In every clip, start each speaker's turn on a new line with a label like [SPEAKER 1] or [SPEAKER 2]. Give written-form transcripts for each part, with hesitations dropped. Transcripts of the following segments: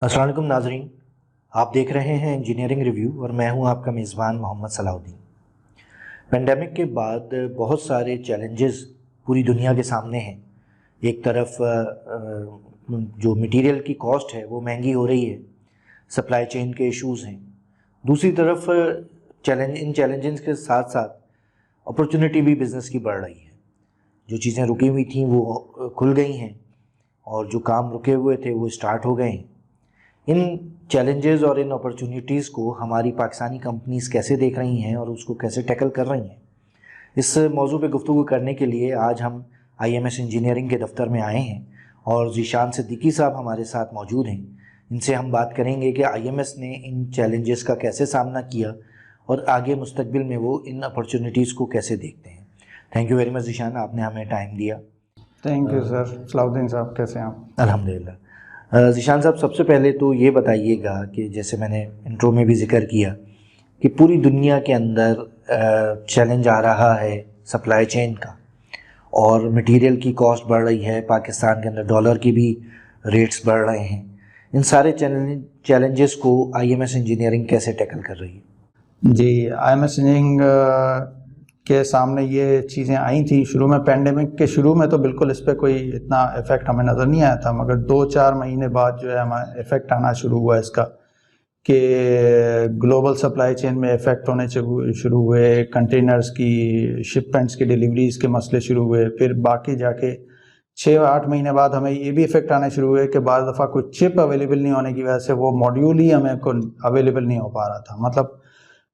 [SPEAKER 1] السلام علیکم ناظرین، آپ دیکھ رہے ہیں انجینئرنگ ریویو اور میں ہوں آپ کا میزبان محمد صلاح الدین۔ پینڈیمک کے بعد بہت سارے چیلنجز پوری دنیا کے سامنے ہیں۔ ایک طرف جو میٹیریل کی کاسٹ ہے وہ مہنگی ہو رہی ہے، سپلائی چین کے ایشوز ہیں۔ دوسری طرف ان چیلنجز کے ساتھ ساتھ اپرچونٹی بھی بزنس کی بڑھ رہی ہے۔ جو چیزیں رکی ہوئی تھیں وہ کھل گئی ہیں اور جو کام رکے ہوئے تھے وہ اسٹارٹ ہو گئے ہیں۔ ان چیلنجز اور ان اپرچونیٹیز کو ہماری پاکستانی کمپنیز کیسے دیکھ رہی ہیں اور اس کو کیسے ٹیکل کر رہی ہیں، اس موضوع پہ گفتگو کرنے کے لیے آج ہم IMS انجینئرنگ کے دفتر میں آئے ہیں اور ذیشان صدیقی صاحب ہمارے ساتھ موجود ہیں۔ ان سے ہم بات کریں گے کہ IMS نے ان چیلنجز کا کیسے سامنا کیا اور آگے مستقبل میں وہ ان اپرچونیٹیز کو کیسے دیکھتے ہیں۔ Thank you very much Zeeshan, آپ نے ہمیں ٹائم دیا۔
[SPEAKER 2] Thank you sir. صلاح الدین صاحب کیسے ہیں آپ؟
[SPEAKER 1] الحمدللہ۔ ذیشان صاحب، سب سے پہلے تو یہ بتائیے گا کہ جیسے میں نے انٹرو میں بھی ذکر کیا کہ پوری دنیا کے اندر چیلنج آ رہا ہے سپلائی چین کا، اور مٹیریل کی کاسٹ بڑھ رہی ہے، پاکستان کے اندر ڈالر کی بھی ریٹس بڑھ رہے ہیں۔ ان سارے چیلنجز کو IMS انجینئرنگ کیسے ٹیکل کر رہی ہے؟
[SPEAKER 2] جی، IMS انجینئرنگ کے سامنے یہ چیزیں آئی تھیں شروع میں، پینڈیمک کے شروع میں تو بالکل اس پہ کوئی اتنا افیکٹ ہمیں نظر نہیں آیا تھا، مگر 2-4 مہینے بعد جو ہے ہمیں افیکٹ آنا شروع ہوا اس کا کہ گلوبل سپلائی چین میں افیکٹ ہونے شروع ہوئے، کنٹینرز کی شپمنٹس کی ڈیلیوریز کے مسئلے شروع ہوئے۔ پھر باقی جا کے 6-8 مہینے بعد ہمیں یہ بھی افیکٹ آنے شروع ہوئے کہ بعض دفعہ کوئی چپ اویلیبل نہیں ہونے کی وجہ سے وہ ماڈیول ہی ہمیں اویلیبل نہیں ہو پا رہا تھا۔ مطلب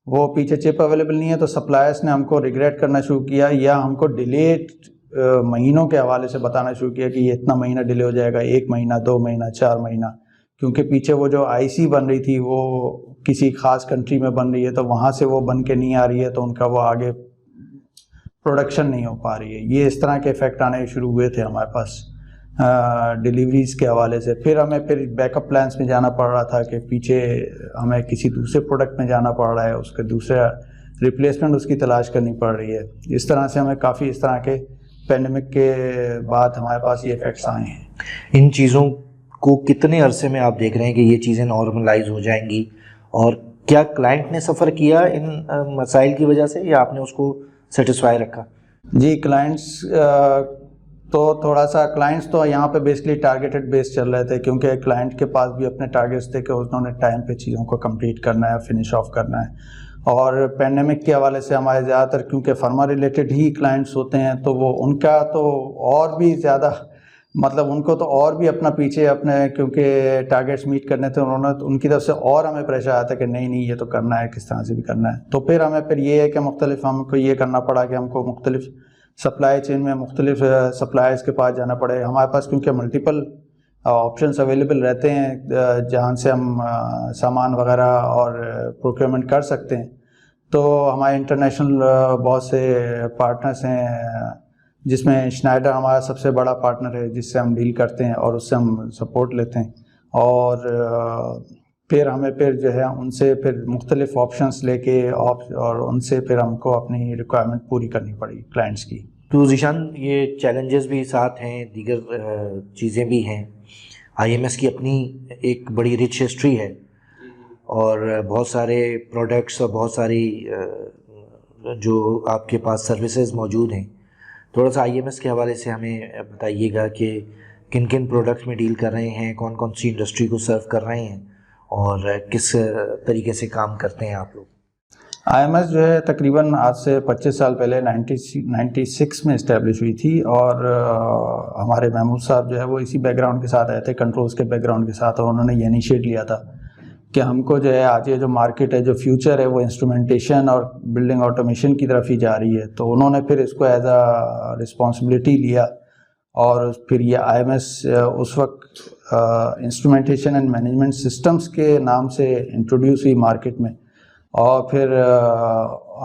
[SPEAKER 2] وہ پیچھے چپ اویلیبل نہیں ہے تو سپلائرس نے ہم کو ریگریٹ کرنا شروع کیا یا ہم کو ڈیلے مہینوں کے حوالے سے بتانا شروع کیا کہ یہ اتنا مہینہ ڈیلے ہو جائے گا، 1 مہینہ، 2 مہینہ، 4 مہینہ، کیونکہ پیچھے وہ جو IC بن رہی تھی وہ کسی خاص کنٹری میں بن رہی ہے تو وہاں سے وہ بن کے نہیں آ رہی ہے تو ان کا وہ آگے پروڈکشن نہیں ہو پا رہی ہے۔ یہ اس طرح کے افیکٹ آنے شروع ہوئے تھے ہمارے پاس ڈیلیوریز کے حوالے سے۔ پھر ہمیں بیک اپ پلانس میں جانا پڑ رہا تھا کہ پیچھے ہمیں کسی دوسرے پروڈکٹ میں جانا پڑ رہا ہے، اس کے دوسرا ریپلیسمنٹ اس کی تلاش کرنی پڑ رہی ہے۔ اس طرح سے ہمیں کافی اس طرح کے پینڈیمک کے بعد ہمارے پاس یہ افیکٹس آئے ہیں۔
[SPEAKER 1] ان چیزوں کو کتنے عرصے میں آپ دیکھ رہے ہیں کہ یہ چیزیں نارملائز ہو جائیں گی، اور کیا کلائنٹ نے سفر کیا ان مسائل کی وجہ سے یا آپ نے اس کو سیٹسفائی رکھا؟
[SPEAKER 2] جی، کلائنٹس تو تھوڑا سا کلائنٹس تو یہاں پہ بیسکلی ٹارگیٹڈ بیس چل رہے تھے، کیونکہ کلائنٹ کے پاس بھی اپنے ٹارگیٹس تھے کہ انہوں نے ٹائم پہ چیزوں کو کمپلیٹ کرنا ہے، فنش آف کرنا ہے۔ اور پینڈیمک کے حوالے سے ہمارے زیادہ تر کیونکہ فرما ریلیٹڈ ہی کلائنٹس ہوتے ہیں تو وہ ان کا تو اور بھی زیادہ مطلب ان کو تو اور بھی اپنا پیچھے اپنے کیونکہ ٹارگیٹس میٹ کرنے تھے انہوں نے، ان کی طرف سے اور ہمیں پریشر آیا تھا کہ نہیں یہ تو کرنا ہے، کس طرح سے بھی کرنا ہے۔ تو پھر ہمیں یہ ہے کہ مختلف ہم کو یہ کرنا پڑا کہ ہم کو مختلف سپلائی چین میں مختلف سپلائرز کے پاس جانا پڑے۔ ہمارے پاس کیونکہ ملٹیپل آپشنس اویلیبل رہتے ہیں جہاں سے ہم سامان وغیرہ اور پروکیورمنٹ کر سکتے ہیں، تو ہمارے انٹرنیشنل بہت سے پارٹنرز ہیں جس میں شنائڈر ہمارا سب سے بڑا پارٹنر ہے جس سے ہم ڈیل کرتے ہیں اور اس سے ہم سپورٹ لیتے ہیں، اور پھر ہمیں پھر جو ہے ان سے پھر مختلف آپشنس لے کے اور ان سے پھر ہم کو اپنی ریکوائرمنٹ پوری کرنی پڑی کلائنٹس کی۔
[SPEAKER 1] تو ذیشان، یہ چیلنجز بھی ساتھ ہیں، دیگر چیزیں بھی ہیں۔ IMS کی اپنی ایک بڑی رچ ہسٹری ہے اور بہت سارے پروڈکٹس اور بہت ساری جو آپ کے پاس سروسز موجود ہیں۔ تھوڑا سا IMS کے حوالے سے ہمیں بتائیے گا کہ کن کن پروڈکٹس میں ڈیل کر رہے ہیں، کون کون سی انڈسٹری کو سرو کر رہے ہیں اور کس طریقے سے کام کرتے ہیں آپ لوگ۔
[SPEAKER 2] IMS جو ہے تقریباً آج سے 25 سال پہلے 96 میں اسٹیبلش ہوئی تھی، اور ہمارے محمود صاحب جو ہے وہ اسی بیک گراؤنڈ کے ساتھ آئے تھے، کنٹرولز کے بیک گراؤنڈ کے ساتھ، اور انہوں نے یہ انیشیٹ لیا تھا کہ ہم کو جو ہے آج یہ جو مارکیٹ ہے، جو فیوچر ہے، وہ انسٹرومنٹیشن اور بلڈنگ آٹومیشن کی طرف ہی جا رہی ہے۔ تو انہوں نے پھر اس کو ایز اے رسپانسبلٹی لیا، اور پھر یہ IMS اس وقت انسٹرومنٹیشن اینڈ مینجمنٹ سسٹمز کے نام سے انٹروڈیوس ہوئی مارکیٹ میں، اور پھر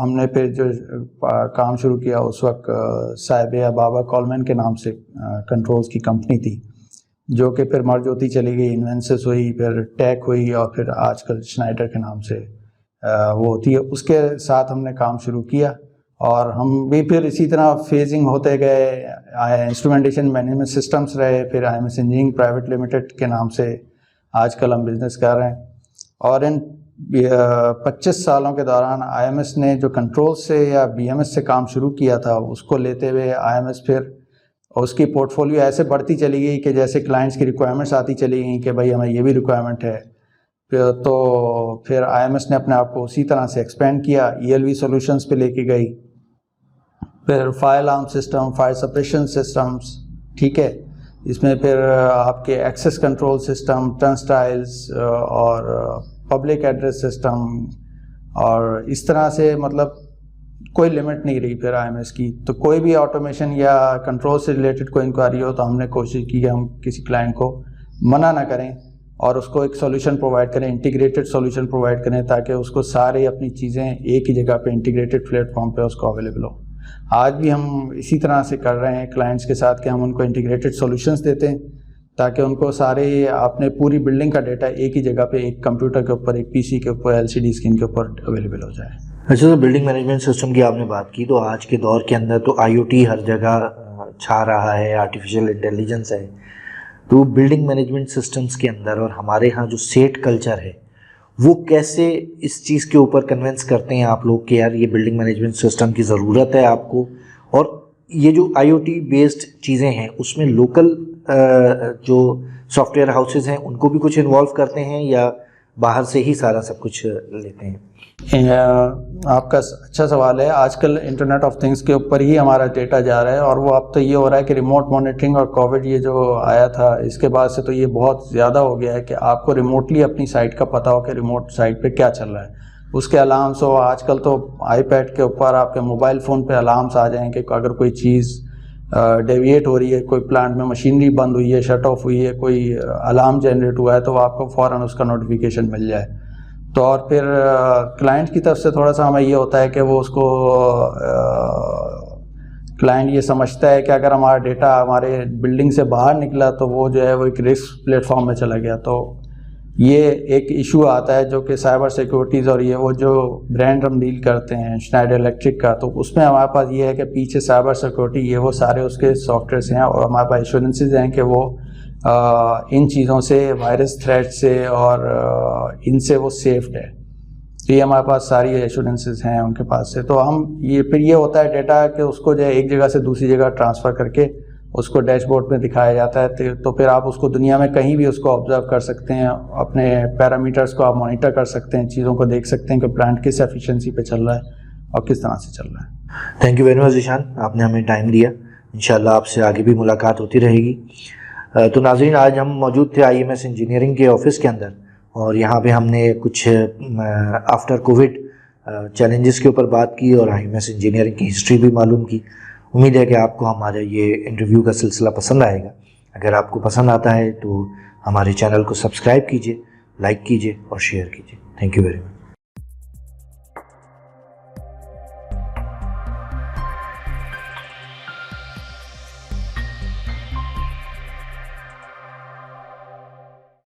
[SPEAKER 2] ہم نے پھر جو کام شروع کیا اس وقت صاحب بابا کولمین کے نام سے کنٹرولز کی کمپنی تھی، جو کہ پھر مرج ہوتی چلی گئی، انوینسس ہوئی، پھر ٹیک ہوئی، اور پھر آج کل شنائڈر کے نام سے وہ ہوتی ہے۔ اس کے ساتھ ہم نے کام شروع کیا، اور ہم بھی پھر اسی طرح فیزنگ ہوتے گئے، انسٹرومنٹیشن مینجمنٹ سسٹمز رہے، پھر IMS انجینئرنگ پرائیویٹ لمیٹڈ کے نام سے آج کل ہم بزنس کر رہے ہیں. اور ان 25 سالوں کے دوران آئی ایم ایس نے جو کنٹرول سے یا بی ایم ایس سے کام شروع کیا تھا اس کو لیتے ہوئے آئی ایم ایس پھر اس کی پورٹ فولیو ایسے بڑھتی چلی گئی کہ جیسے کلائنٹس کی ریکوائرمنٹس آتی چلی گئیں کہ بھائی ہمیں یہ بھی ریکوائرمنٹ ہے. تو پھر آئی ایم ایس نے اپنے آپ کو اسی طرح سے ایکسپینڈ کیا, ای ایل وی سولوشنس پہ لے کے گئی, پھر fire alarm system, fire suppression systems, ٹھیک ہے, اس میں پھر آپ کے ایکسیس کنٹرول سسٹم, ٹرنسٹائلز اور پبلک ایڈریس سسٹم, اور اس طرح سے مطلب کوئی لمٹ نہیں رہی پھر آئی ایم ایس کی. تو کوئی بھی آٹومیشن یا کنٹرول سے ریلیٹڈ کوئی انکوائری ہو تو ہم نے کوشش کی کہ ہم کسی کلائنٹ کو منع نہ کریں اور اس کو ایک سولوشن پرووائڈ کریں, انٹیگریٹڈ سولوشن پرووائڈ کریں, تاکہ اس کو سارے اپنی چیزیں ایک ہی جگہ پہ انٹیگریٹڈ پلیٹ فارم پہ اس کو اویلیبل ہو. آج بھی ہم اسی طرح سے کر رہے ہیں کلائنٹس کے ساتھ کہ ہم ان کو انٹیگریٹڈ سولوشنس دیتے ہیں تاکہ ان کو سارے اپنے پوری بلڈنگ کا ڈیٹا ایک ہی جگہ پہ, ایک کمپیوٹر کے اوپر, ایک پی سی کے اوپر, ایل سی ڈی اسکرین کے اوپر اویلیبل ہو جائے.
[SPEAKER 1] اچھا سر, بلڈنگ مینجمنٹ سسٹم کی آپ نے بات کی, تو آج کے دور کے اندر تو آئی او ٹی ہر جگہ چھا رہا ہے, آرٹیفیشیل انٹیلیجنس ہے, تو بلڈنگ مینجمنٹ سسٹمز کے اندر اور ہمارے ہاں جو سیٹ کلچر ہے وہ کیسے اس چیز کے اوپر کنونس کرتے ہیں آپ لوگ کہ یار یہ بلڈنگ مینجمنٹ سسٹم کی ضرورت ہے آپ کو, اور یہ جو آئی او ٹی بیسڈ چیزیں ہیں اس میں لوکل جو سافٹ ویئر ہاؤسز ہیں ان کو بھی کچھ انوالو کرتے ہیں یا باہر سے ہی سارا سب کچھ لیتے ہیں؟
[SPEAKER 2] آپ کا اچھا سوال ہے. آج کل انٹرنیٹ آف تھنگس کے اوپر ہی ہمارا ڈیٹا جا رہا ہے, اور وہ اب تو یہ ہو رہا ہے کہ ریموٹ مانیٹرنگ اور کووڈ یہ جو آیا تھا اس کے بعد سے تو یہ بہت زیادہ ہو گیا ہے کہ آپ کو ریموٹلی اپنی سائٹ کا پتہ ہو کہ ریموٹ سائٹ پہ کیا چل رہا ہے. اس کے الارمس ہو, آج کل تو آئی پیڈ کے اوپر آپ کے موبائل فون پہ الارمس آ جائیں کہ اگر کوئی چیز ڈیویٹ ہو رہی ہے, کوئی پلانٹ میں مشینری بند ہوئی ہے, شٹ آف ہوئی ہے, کوئی الارم جنریٹ ہوا ہے, تو آپ کو فوراً اس کا نوٹیفیکیشن مل جائے. تو اور پھر کلائنٹ کی طرف سے تھوڑا سا ہمیں یہ ہوتا ہے کہ وہ اس کو کلائنٹ یہ سمجھتا ہے کہ اگر ہمارا ڈیٹا ہمارے بلڈنگ سے باہر نکلا تو وہ جو ہے وہ ایک رسک پلیٹ فارم میں چلا گیا. تو یہ ایک ایشو آتا ہے جو کہ سائبر سیکورٹیز اور یہ وہ جو برانڈ ہم ڈیل کرتے ہیں شنائڈر الیکٹرک کا, تو اس میں ہمارے پاس یہ ہے کہ پیچھے سائبر سیکورٹی یہ وہ سارے اس کے سافٹ ویئرس ہیں, اور ہمارے پاس ایشورنسز ہیں کہ وہ ان چیزوں سے, وائرس تھریٹ سے اور ان سے وہ سیفڈ ہے. تو یہ ہمارے پاس ساری ایشورنسز ہیں ان کے پاس سے. تو ہم یہ پھر یہ ہوتا ہے ڈیٹا کہ اس کو جو ہے ایک جگہ سے دوسری جگہ ٹرانسفر کر کے اس کو ڈیش بورڈ میں دکھایا جاتا ہے. تو پھر آپ اس کو دنیا میں کہیں بھی اس کو آبزرو کر سکتے ہیں, اپنے پیرامیٹرز کو آپ مانیٹر کر سکتے ہیں, چیزوں کو دیکھ سکتے ہیں کہ پلانٹ کس ایفیشنسی پہ چل رہا ہے اور کس طرح سے چل رہا ہے.
[SPEAKER 1] Thank you very much Zeeshan, آپ نے ہمیں ٹائم دیا. انشاءاللہ آپ سے آگے بھی ملاقات ہوتی رہے گی. تو ناظرین, آج ہم موجود تھے آئی ایم ایس انجینئرنگ کے آفس کے اندر, اور یہاں پہ ہم نے کچھ آفٹر کووڈ چیلنجز کے اوپر بات کی اور آئی ایم ایس انجینئرنگ کی ہسٹری بھی معلوم کی. امید ہے کہ آپ کو ہمارا یہ انٹرویو کا سلسلہ پسند آئے گا. اگر آپ کو پسند آتا ہے تو ہمارے چینل کو سبسکرائب کیجیے, لائک کیجیے اور شیئر کیجیے. Thank you very much.